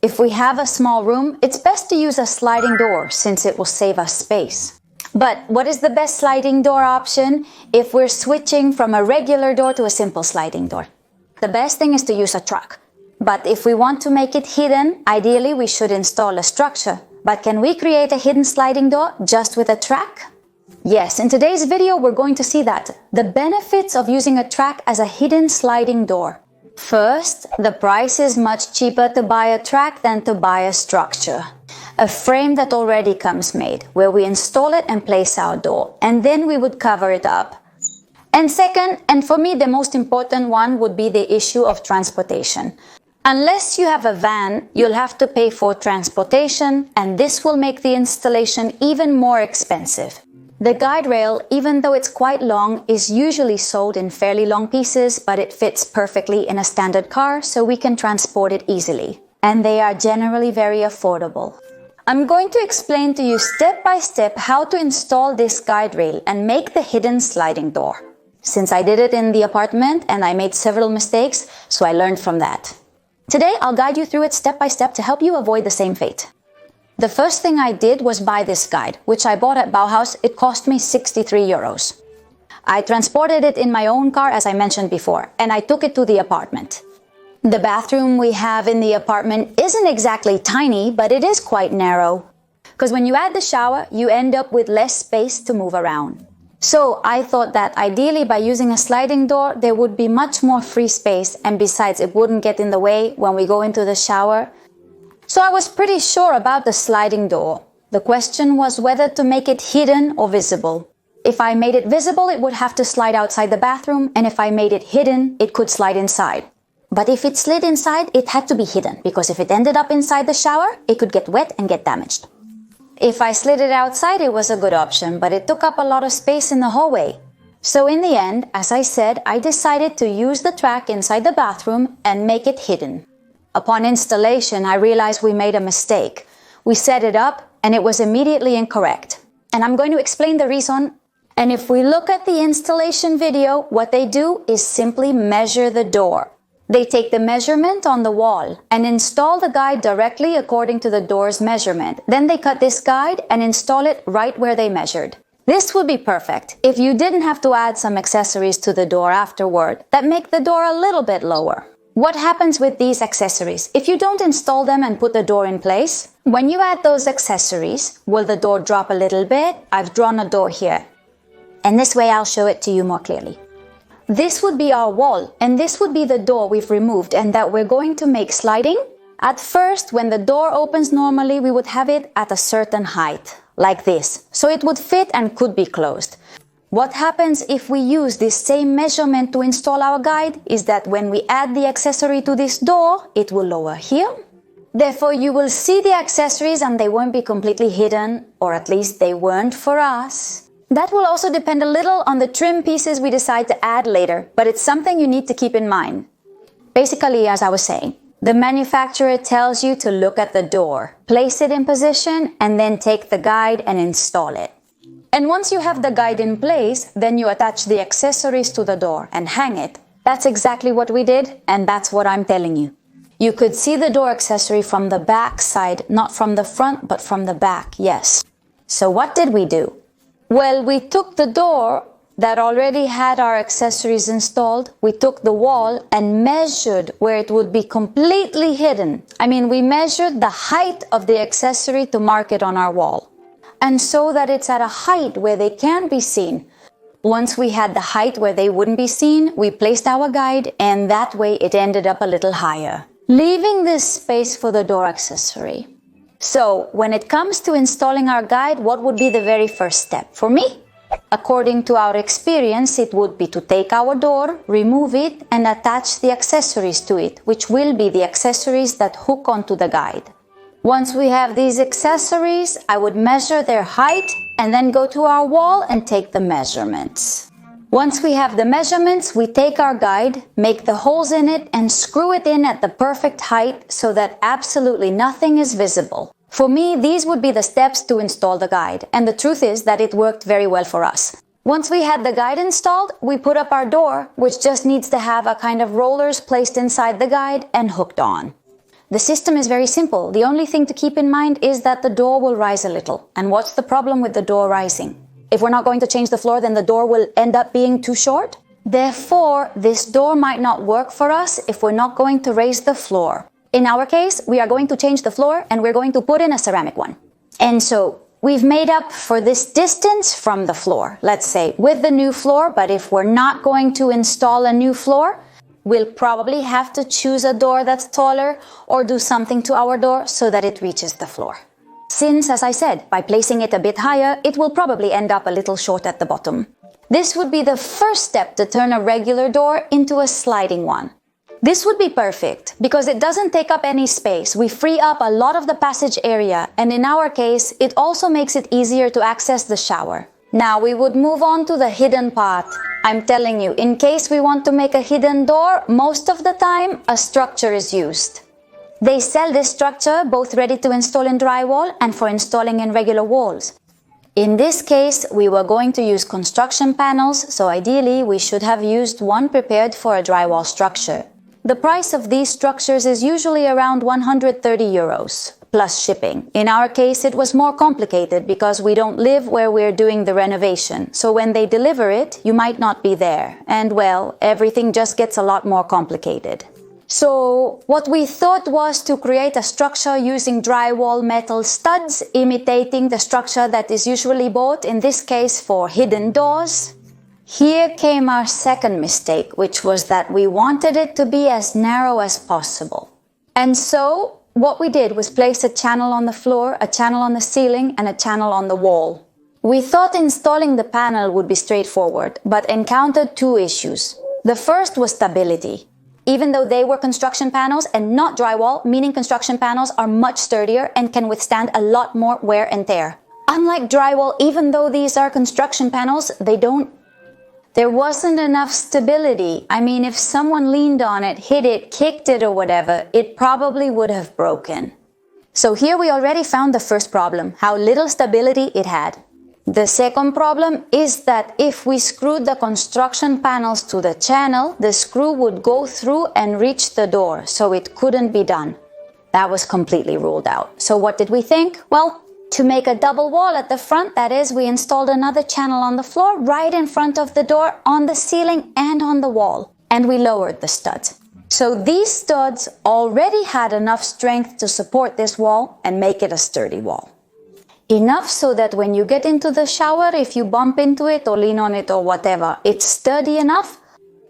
If we have a small room, it's best to use a sliding door since it will save us space. But what is the best sliding door option if we're switching from a regular door to a simple sliding door? The best thing is to use a truck. But if we want to make it hidden, ideally we should install a structure. But can we create a hidden sliding door just with a track? Yes, in today's video we're going to see that. The benefits of using a track as a hidden sliding door. First, the price is much cheaper to buy a track than to buy a structure. A frame that already comes made, where we install it and place our door, and then we would cover it up. And second, and for me the most important one, would be the issue of transportation. Unless you have a van, you'll have to pay for transportation, and this will make the installation even more expensive. The guide rail, even though it's quite long, is usually sold in fairly long pieces, but it fits perfectly in a standard car, so we can transport it easily. And they are generally very affordable. I'm going to explain to you step by step how to install this guide rail and make the hidden sliding door. Since I did it in the apartment and I made several mistakes, so I learned from that. Today, I'll guide you through it step by step to help you avoid the same fate. The first thing I did was buy this guide, which I bought at Bauhaus. It cost me 63 euros. I transported it in my own car, as I mentioned before, and I took it to the apartment. The bathroom we have in the apartment isn't exactly tiny, but it is quite narrow. Because when you add the shower, you end up with less space to move around. So I thought that ideally by using a sliding door, there would be much more free space, and besides it wouldn't get in the way when we go into the shower. So I was pretty sure about the sliding door. The question was whether to make it hidden or visible. If I made it visible, it would have to slide outside the bathroom, and if I made it hidden, it could slide inside. But if it slid inside, it had to be hidden, because if it ended up inside the shower, it could get wet and get damaged. If I slid it outside, it was a good option, but it took up a lot of space in the hallway. So in the end, as I said, I decided to use the track inside the bathroom and make it hidden. Upon installation, I realized we made a mistake. We set it up and it was immediately incorrect. And I'm going to explain the reason. And if we look at the installation video, what they do is simply measure the door. They take the measurement on the wall and install the guide directly according to the door's measurement. Then they cut this guide and install it right where they measured. This would be perfect if you didn't have to add some accessories to the door afterward that make the door a little bit lower. What happens with these accessories? If you don't install them and put the door in place, when you add those accessories, will the door drop a little bit? I've drawn a door here. And this way I'll show it to you more clearly. This would be our wall, and this would be the door we've removed and that we're going to make sliding. At first, when the door opens normally, we would have it at a certain height, like this, so it would fit and could be closed. What happens if we use this same measurement to install our guide is that when we add the accessory to this door, it will lower here. Therefore, you will see the accessories and they won't be completely hidden, or at least they weren't for us. That will also depend a little on the trim pieces we decide to add later, but it's something you need to keep in mind. Basically, as I was saying, the manufacturer tells you to look at the door, place it in position, and then take the guide and install it. And once you have the guide in place, then you attach the accessories to the door and hang it. That's exactly what we did, and that's what I'm telling you. You could see the door accessory from the back side, not from the front, but from the back, yes. So what did we do? Well, we took the door that already had our accessories installed, we took the wall and measured where it would be completely hidden. We measured the height of the accessory to mark it on our wall. And so that it's at a height where they can't be seen. Once we had the height where they wouldn't be seen, we placed our guide, and that way it ended up a little higher, leaving this space for the door accessory. So when it comes to installing our guide, what would be the very first step? For me, according to our experience, it would be to take our door, remove it, and attach the accessories to it, which will be the accessories that hook onto the guide. Once we have these accessories, I would measure their height and then go to our wall and take the measurements. Once we have the measurements, we take our guide, make the holes in it, and screw it in at the perfect height so that absolutely nothing is visible. For me, these would be the steps to install the guide, and the truth is that it worked very well for us. Once we had the guide installed, we put up our door, which just needs to have a kind of rollers placed inside the guide and hooked on. The system is very simple. The only thing to keep in mind is that the door will rise a little. And what's the problem with the door rising? If we're not going to change the floor, then the door will end up being too short. Therefore, this door might not work for us if we're not going to raise the floor. In our case, we are going to change the floor and we're going to put in a ceramic one. And so we've made up for this distance from the floor, let's say, with the new floor. But if we're not going to install a new floor, we'll probably have to choose a door that's taller or do something to our door so that it reaches the floor. Since, as I said, by placing it a bit higher, it will probably end up a little short at the bottom. This would be the first step to turn a regular door into a sliding one. This would be perfect because it doesn't take up any space. We free up a lot of the passage area, and in our case, it also makes it easier to access the shower. Now we would move on to the hidden part. I'm telling you, in case we want to make a hidden door, most of the time a structure is used. They sell this structure both ready to install in drywall and for installing in regular walls. In this case, we were going to use construction panels, so ideally we should have used one prepared for a drywall structure. The price of these structures is usually around 130 euros, plus shipping. In our case, it was more complicated because we don't live where we're doing the renovation. So when they deliver it, you might not be there. And well, everything just gets a lot more complicated. So what we thought was to create a structure using drywall metal studs, imitating the structure that is usually bought, in this case for hidden doors. Here came our second mistake, which was that we wanted it to be as narrow as possible. And so what we did was place a channel on the floor, a channel on the ceiling, and a channel on the wall. We thought installing the panel would be straightforward, but encountered two issues. The first was stability. Even though they were construction panels and not drywall, meaning construction panels are much sturdier and can withstand a lot more wear and tear. Unlike drywall, even though these are construction panels, there wasn't enough stability. I mean, if someone leaned on it, hit it, kicked it or whatever, it probably would have broken. So here we already found the first problem, how little stability it had. The second problem is that if we screwed the construction panels to the channel, the screw would go through and reach the door, so it couldn't be done. That was completely ruled out. So what did we think? Well, to make a double wall at the front, that is, we installed another channel on the floor right in front of the door, on the ceiling and on the wall. And we lowered the studs. So these studs already had enough strength to support this wall and make it a sturdy wall. Enough so that when you get into the shower, if you bump into it or lean on it or whatever, it's sturdy enough.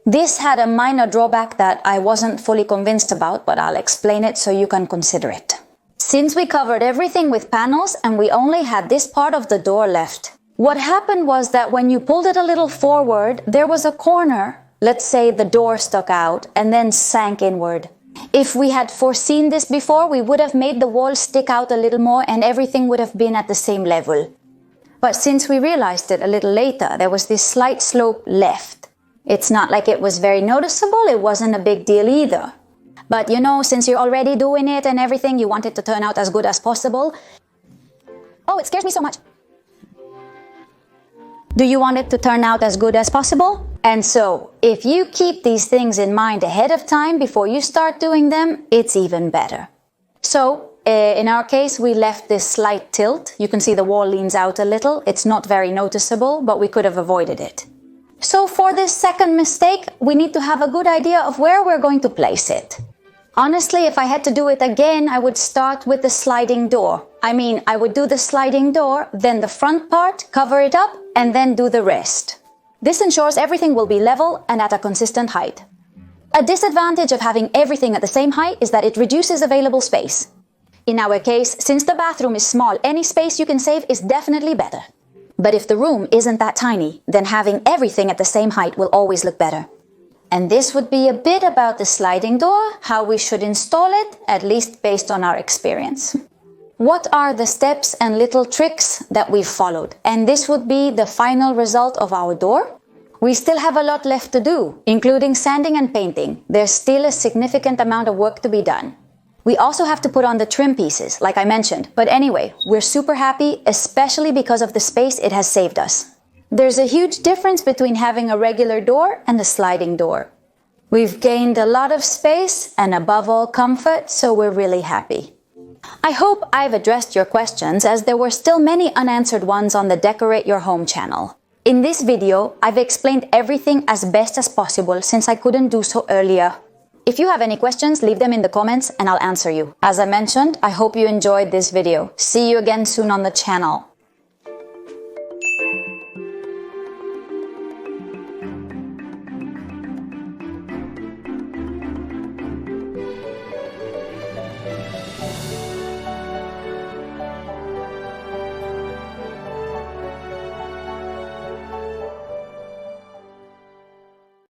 This had a minor drawback that I wasn't fully convinced about, but I'll explain it so you can consider it. Since we covered everything with panels and we only had this part of the door left, what happened was that when you pulled it a little forward, there was a corner. Let's say the door stuck out and then sank inward. If we had foreseen this before, we would have made the wall stick out a little more and everything would have been at the same level. But since we realized it a little later, there was this slight slope left. It's not like it was very noticeable, it wasn't a big deal either. But you know, since you're already doing it and everything, you want it to turn out as good as possible. Oh, it scares me so much. Do you want it to turn out as good as possible? And so, if you keep these things in mind ahead of time before you start doing them, it's even better. So, in our case, we left this slight tilt. You can see the wall leans out a little. It's not very noticeable, but we could have avoided it. So for this second mistake, we need to have a good idea of where we're going to place it. Honestly, if I had to do it again, I would start with the sliding door. I would do the sliding door, then the front part, cover it up, and then do the rest. This ensures everything will be level and at a consistent height. A disadvantage of having everything at the same height is that it reduces available space. In our case, since the bathroom is small, any space you can save is definitely better. But if the room isn't that tiny, then having everything at the same height will always look better. And this would be a bit about the sliding door, how we should install it, at least based on our experience. What are the steps and little tricks that we've followed? And this would be the final result of our door. We still have a lot left to do, including sanding and painting. There's still a significant amount of work to be done. We also have to put on the trim pieces, like I mentioned. But anyway, we're super happy, especially because of the space it has saved us. There's a huge difference between having a regular door and a sliding door. We've gained a lot of space and above all comfort, so we're really happy. I hope I've addressed your questions, as there were still many unanswered ones on the Decorate Your Home channel. In this video, I've explained everything as best as possible since I couldn't do so earlier. If you have any questions, leave them in the comments and I'll answer you. As I mentioned, I hope you enjoyed this video. See you again soon on the channel.